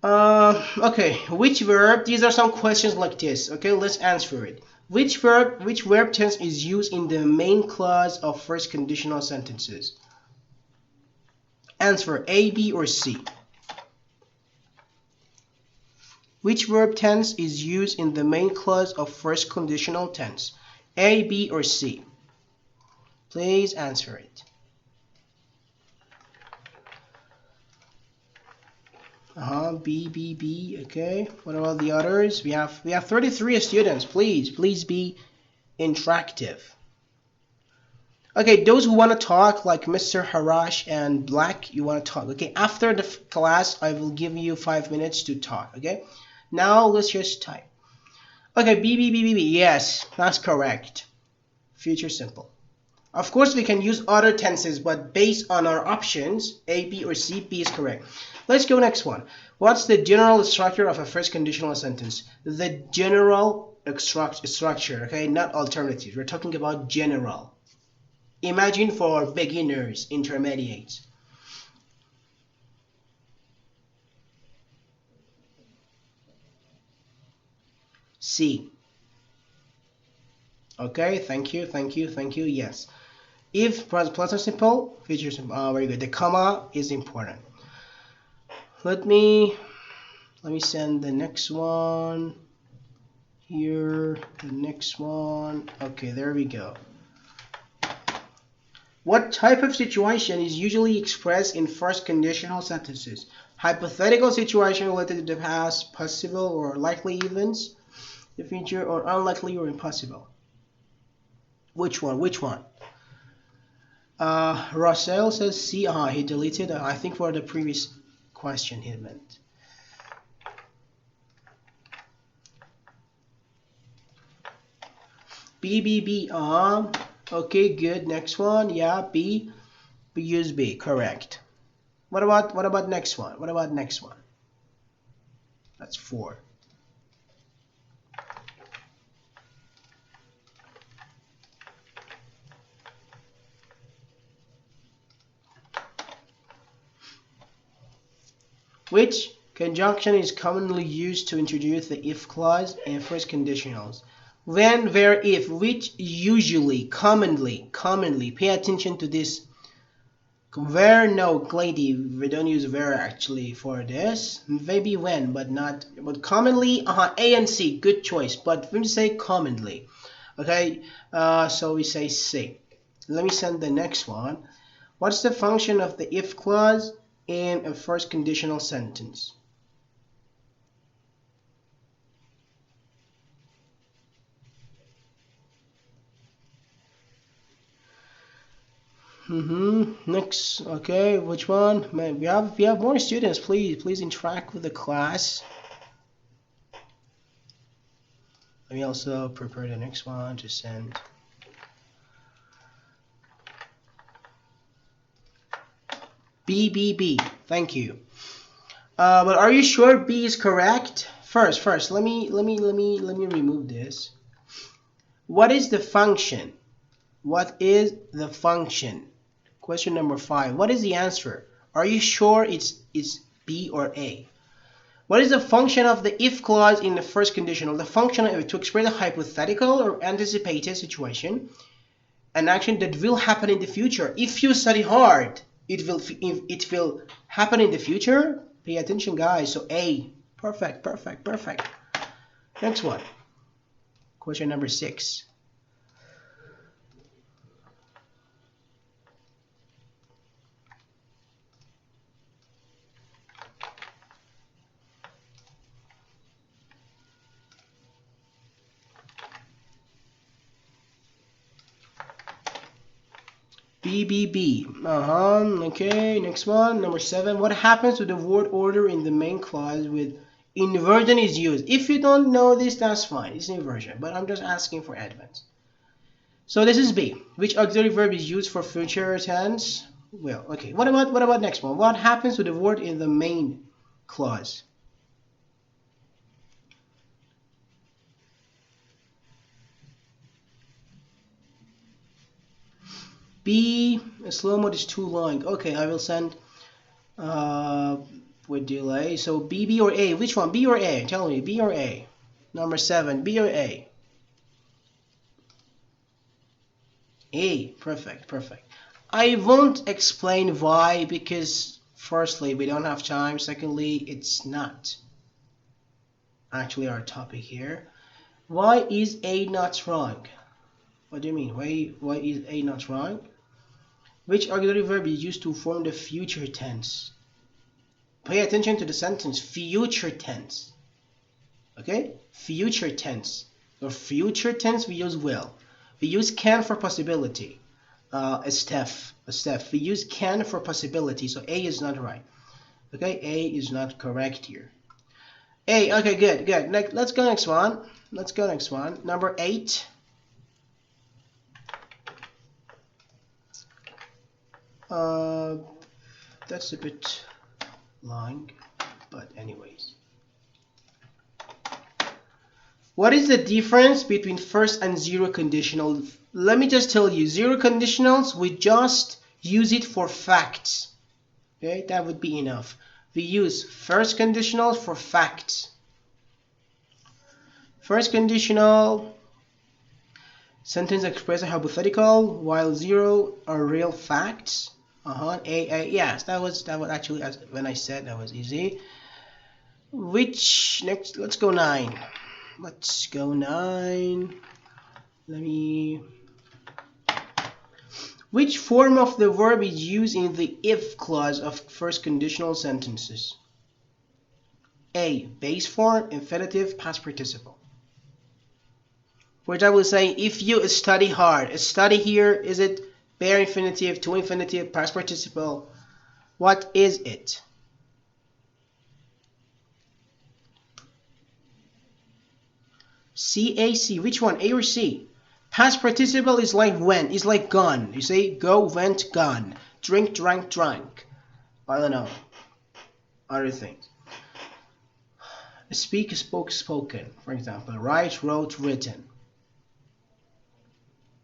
A: Okay, which verb? These are some questions like this. Okay, let's answer it. Which verb tense is used in the main clause of first conditional sentences? Answer A, B, or C. Which verb tense is used in the main clause of first conditional tense? A, B, or C? Please answer it. B. Okay. What about the others? We have 33 students. Please be interactive. Okay, those who want to talk, like Mr. Harash and Black, you want to talk. Okay, after the class, I will give you 5 minutes to talk. Okay. Now let's just type. Okay, B. Yes, that's correct. Future simple. Of course, we can use other tenses, but based on our options, A, B, or C, B is correct. Let's go next one. What's the general structure of a first conditional sentence? The general structure, okay, not alternative. We're talking about general. Imagine for beginners, intermediates. C. Okay, thank you. Yes. If present simple, future simple. Very good. The comma is important. Let me send the next one here. The next one. Okay, there we go. What type of situation is usually expressed in first conditional sentences? Hypothetical situation related to the past, possible or likely events, the future, or unlikely or impossible. Which one? Russell says C. He deleted. I think for the previous question he meant. B. Okay, good. Next one. Yeah, B. Use B. Correct. What about next one? That's 4. Which conjunction is commonly used to introduce the if clause in first conditionals? When, where, if. Which usually, commonly. Pay attention to this. Where, no, lady, we don't use where actually for this. Maybe when, but not. But commonly, A and C, good choice. But when you say commonly, okay, so we say C. Let me send the next one. What's the function of the if clause in a first conditional sentence? Next, okay, which one? Man, we have more students. Please interact with the class. Let me also prepare the next one to send. B. Thank you. But are you sure B is correct? First, let me remove this. What is the function? What is the function? Question number 5. What is the answer? Are you sure it's B or A? What is the function of the if clause in the first conditional? The function is to express a hypothetical or anticipated situation, an action that will happen in the future. If you study hard, it will happen in the future. Pay attention, guys. So A. Perfect. Next one. Question number 6. B. Okay, next one. Number 7. What happens to the word order in the main clause with inversion is used? If you don't know this, that's fine. It's inversion, but I'm just asking for advance. So this is B. Which auxiliary verb is used for future tense? Well, okay. What about next one? What happens to the word in the main clause? B, slow mode is too long. Okay, I will send with delay. So B or A? Which one? B or A? Tell me, B or A? Number 7, B or A? A. Perfect. I won't explain why, because firstly, we don't have time. Secondly, it's not actually our topic here. Why is A not wrong? What do you mean? Why is A not wrong? Which auxiliary verb is used to form the future tense? Pay attention to the sentence. Future tense. Okay? Future tense. For future tense, we use will. We use can for possibility. A step. We use can for possibility. So A is not right. Okay? A is not correct here. A. Okay, good. Let's go next one. Number 8. That's a bit long, but anyways. What is the difference between first and zero conditional? Let me just tell you, zero conditionals, we just use it for facts. Okay, that would be enough. We use first conditionals for facts. First conditional, sentence express a hypothetical, while zero are real facts. A. Yes, that was actually, as when I said, that was easy. Which next? Let's go 9. Which form of the verb is used in the if clause of first conditional sentences? A. Base form, infinitive, past participle. Which I will say, if you study hard, study here, is it bare infinitive, to infinitive, past participle? What is it? CAC. Which one? A or C? Past participle is like went. It's like gone. You say go, went, gone. Drink, drank, drunk. I don't know. Other things. Speak, spoke, spoken. For example, write, wrote, written.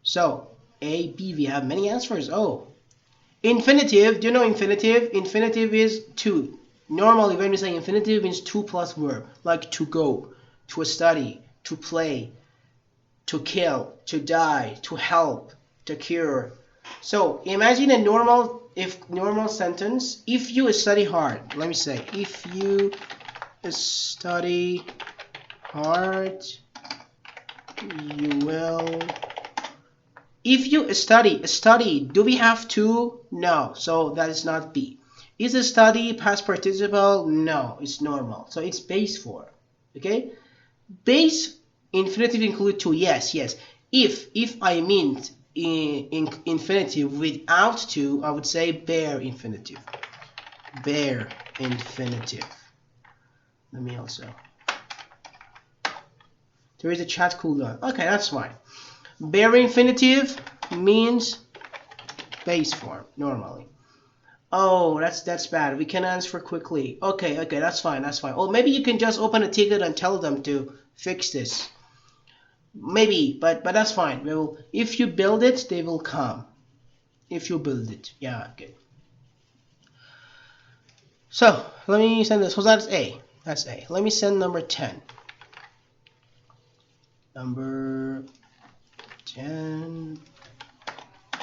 A: So A, B, we have many answers. Oh, infinitive. Do you know infinitive? Infinitive is to. Normally, when we say infinitive, it means to plus verb, like to go, to study, to play, to kill, to die, to help, to cure. So imagine a normal sentence. If you study hard, let me say, if you study hard, you will If you study, do we have to? No, so that is not be. Is a study past participle? No, it's normal. So it's base form. Okay? Base infinitive include to. Yes, yes. If I meant in infinitive without to, I would say bare infinitive. Bare infinitive. Let me also. There is a chat cooldown. Okay, that's fine. Bare infinitive means base form normally. Oh, that's bad. We can answer quickly. Okay, that's fine, that's fine. Or maybe you can just open a ticket and tell them to fix this. Maybe, but that's fine. We will, if you build it, they will come. If you build it, yeah, okay. So let me send this. So that's A. That's A. Let me send number 10. Number 10.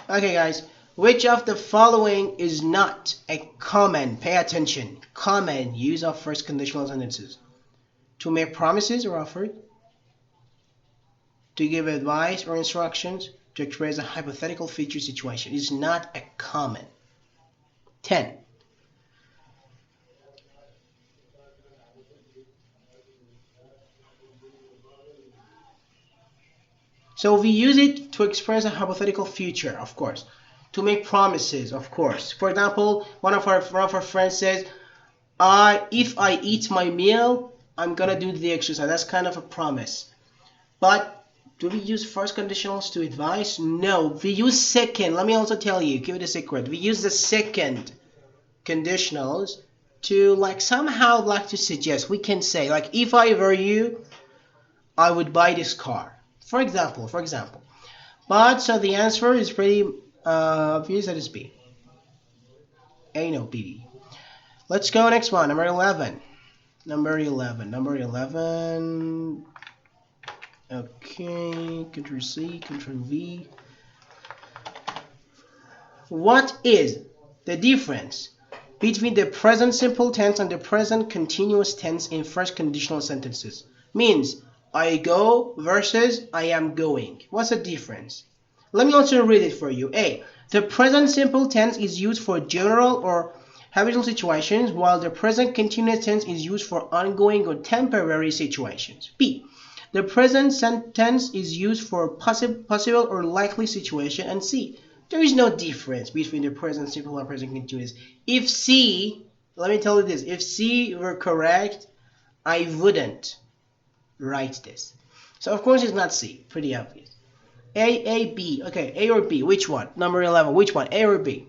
A: Okay, guys. Which of the following is not a common, pay attention, common use of first conditional sentences? To make promises or offer, to give advice or instructions, to express a hypothetical future situation is not a common. 10. So we use it to express a hypothetical future, of course. To make promises, of course. For example, one of our friends says, if I eat my meal, I'm gonna do the exercise. That's kind of a promise. But do we use first conditionals to advise? No, we use second. Let me also tell you, give it a secret. We use the second conditionals to somehow to suggest. We can say if I were you, I would buy this car. For example. But so the answer is pretty obvious, that is B. A, no, B. Let's go next one, number 11. Number 11. Okay, Control C, Control V. What is the difference between the present simple tense and the present continuous tense in first conditional sentences? Means I go versus I am going. What's the difference? Let me also read it for you. A. The present simple tense is used for general or habitual situations, while the present continuous tense is used for ongoing or temporary situations. B. The present tense is used for possible or likely situation. And C. There is no difference between the present simple and present continuous. If C, let me tell you this, if C were correct, I wouldn't write this. So of course it's not C, pretty obvious. A, B. Okay, A or B, which one? Number 11, which one? A or B?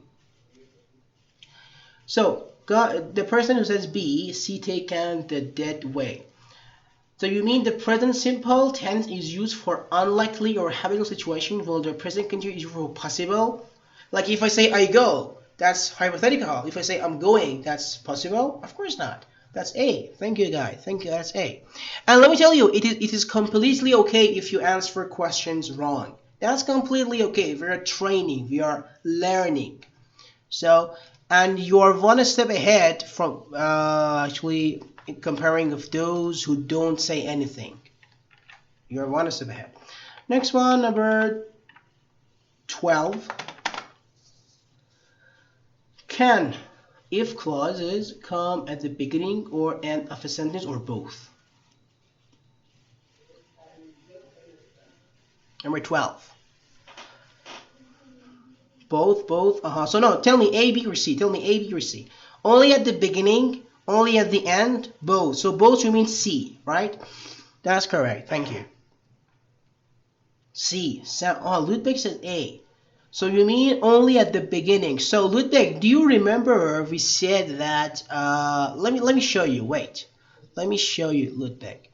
A: So the person who says B, C taken the dead way. So you mean the present simple tense is used for unlikely or habitual situation, while the present continuous is used for possible? Like if I say I go, that's hypothetical. If I say I'm going, that's possible? Of course not. That's A. Thank you, guys. Thank you. That's A. And let me tell you, it is completely okay if you answer questions wrong. That's completely okay. We are training. We are learning. So, and you are one step ahead from actually comparing of those who don't say anything. You're one step ahead. Next one, number 12. Can if clauses come at the beginning or end of a sentence or both? Number 12. Both. So no, tell me A, B, or C. Tell me A, B, or C. Only at the beginning, only at the end, both. So both you mean C, right? That's correct. Thank you. C. Ludwig said A. So you mean only at the beginning. So Ludwig, do you remember we said that? Let me show you. Wait. Let me show you, Ludwig.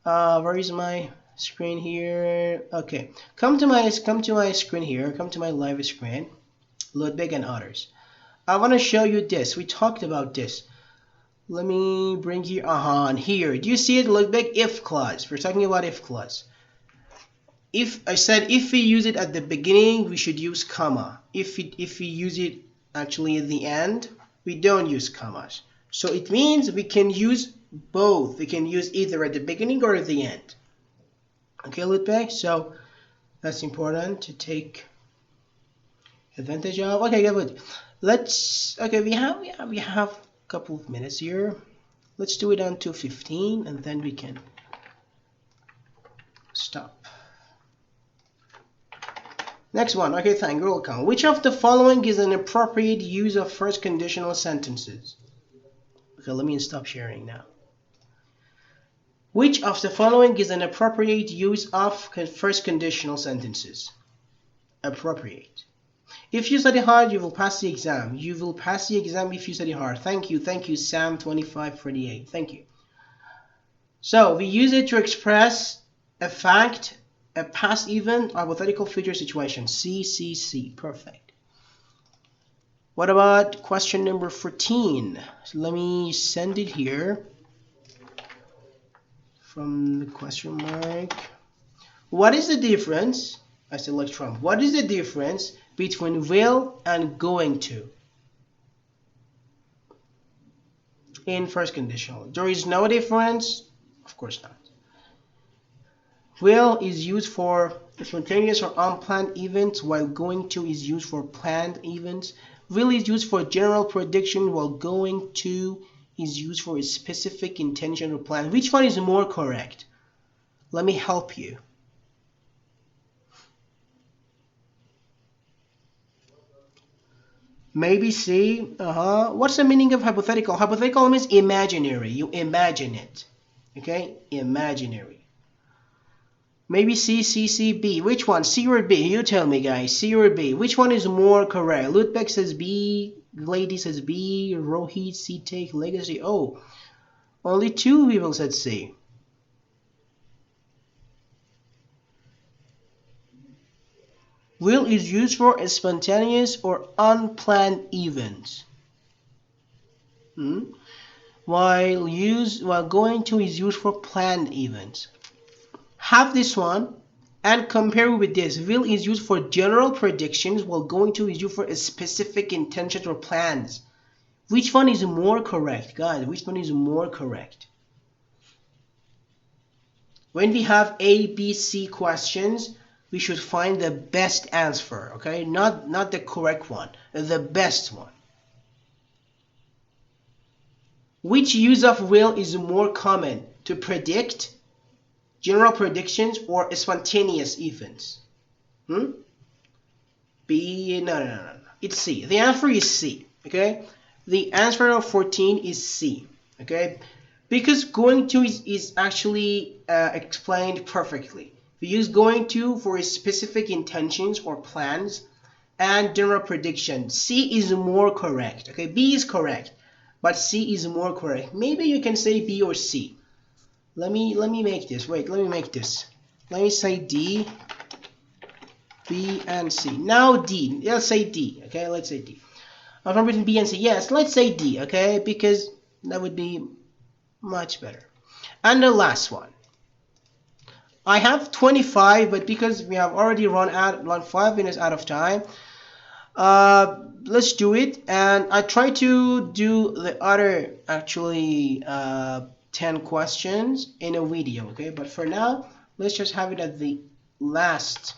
A: Where is my screen here? Okay. Come to my screen here. Come to my live screen. Ludwig and others. I want to show you this. We talked about this. Let me bring you on here. Do you see it, Ludwig? If clause. We're talking about if clause. If I said if we use it at the beginning, we should use comma. If we use it actually at the end, we don't use commas. So it means we can use both. We can use either at the beginning or at the end. Okay, Ludwig? So That's important to take advantage of. Okay, good. We have a couple of minutes here. Let's do it until 15 and then we can stop. Next one. Okay, thank you. Welcome. Which of the following is an appropriate use of first conditional sentences? Okay, let me stop sharing now. Which of the following is an appropriate use of first conditional sentences? Appropriate. If you study hard, you will pass the exam. You will pass the exam if you study hard. Thank you, Sam2548. Thank you. So we use it to express a fact, a past event, or hypothetical future situation. C. Perfect. What about question number 14? So let me send it here from the question mark. What is the difference? I select Trump. What is the difference between will and going to in first conditional? There is no difference. Of course not. Will is used for spontaneous or unplanned events, while going to is used for planned events. Will is used for general prediction, while going to is used for a specific intention or plan. Which one is more correct? Let me help you. Maybe C. What's the meaning of hypothetical? Hypothetical means imaginary. You imagine it. Okay? Imaginary. Maybe C, B. Which one? C or B? You tell me, guys. C or B? Which one is more correct? Ludbeck says B. Lady says B. Rohit, C take. Legacy. Oh. Only 2 people said C. Will is used for a spontaneous or unplanned events. While going to is used for planned events. Have this one and compare with this. Will is used for general predictions, while going to is used for a specific intentions or plans. Which one is more correct, guys? Which one is more correct? When we have A, B, C questions, we should find the best answer, okay? Not the correct one, the best one. Which use of will is more common? To predict, general predictions, or spontaneous events? B, no. It's C. The answer is C, okay? The answer of 14 is C, okay? Because going to is actually explained perfectly. We use going to for specific intentions or plans and general prediction. C is more correct, okay? B is correct, but C is more correct. Maybe you can say B or C. Let me make this. Wait, let me make this. Let me say D, B, and C. Now D. Let's say D. Okay, let's say D. I'm between B and C. Yes, let's say D. Okay, because that would be much better. And the last one. I have 25, but because we have already run 5 minutes out of time, let's do it. And I try to do the other actually 10 questions in a video, okay? But for now, let's just have it at the last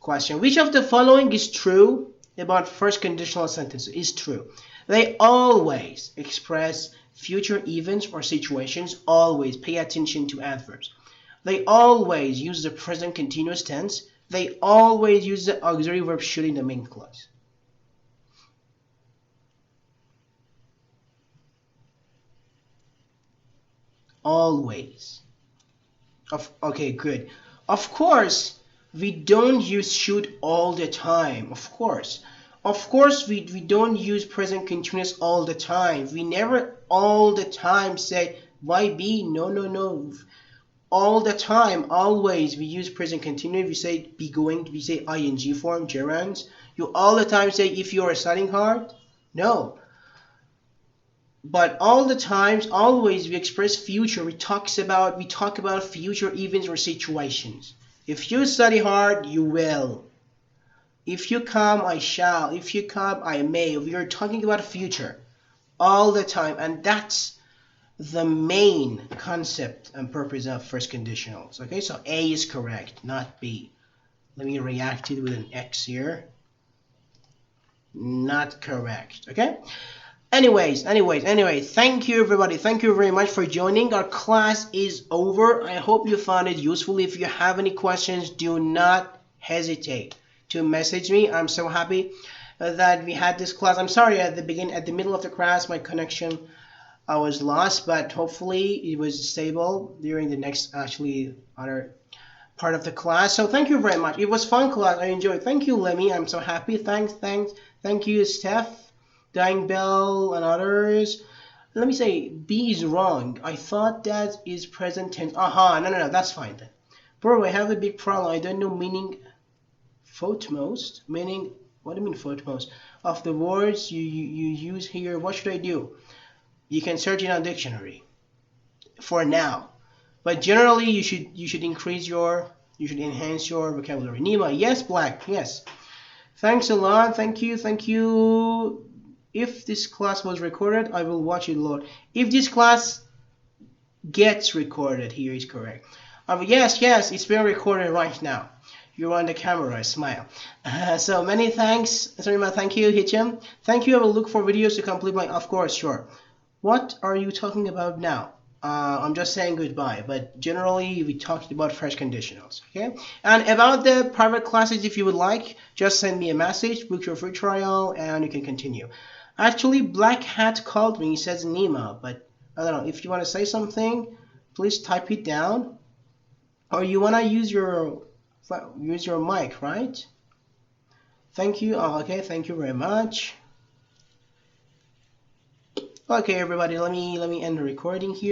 A: question. Which of the following is true about first conditional sentences? Is true. They always express future events or situations. Always pay attention to adverbs. They always use the present continuous tense. They always use the auxiliary verb should in the main clause. Always. Okay, good. Of course, we don't use should all the time. Of course, we don't use present continuous all the time. We never all the time say why be. No. All the time, always, we use present continuous. We say be going. We say ing form, gerunds. You all the time say if you are studying hard. No. But all the times, always, we express future. We talk about future events or situations. If you study hard, you will. If you come, I shall. If you come, I may. We are talking about future all the time, and that's the main concept and purpose of first conditionals. Okay, so A is correct, not B. Let me react it with an X here. Not correct. Okay. Anyways, thank you everybody. Thank you very much for joining. Our class is over. I hope you found it useful. If you have any questions, do not hesitate to message me. I'm so happy that we had this class. I'm sorry at the middle of the class, my connection I was lost, but hopefully it was stable during the next actually other part of the class. So thank you very much. It was fun class. I enjoyed. Thank you, Lemmy. I'm so happy. Thank you, Steph. Dying Bell and others. Let me say B is wrong. I thought that is present tense. Aha, no, that's fine then. Bro, I have a big problem. I don't know meaning footmost. Meaning, what do you mean footmost? Of the words you use here. What should I do? You can search it on dictionary. For now. But generally you should enhance your vocabulary. Nima, yes, Black, yes. Thanks a lot. Thank you. If this class was recorded, I will watch it, Lord. If this class gets recorded, here is correct. Yes, it's being recorded right now. You're on the camera, smile. So many thanks. Sorry, thank you, Hitchem. Thank you. I will look for videos to complete my. Of course, sure. What are you talking about now? I'm just saying goodbye, but generally we talked about fresh conditionals, okay? And about the private classes, if you would like, just send me a message, book your free trial, and you can continue. Actually, Black Hat called me, he says Nima, but I don't know, if you want to say something, please type it down, or you want to use your mic, right? Thank you. Okay, thank you very much. Okay, everybody, let me end the recording here.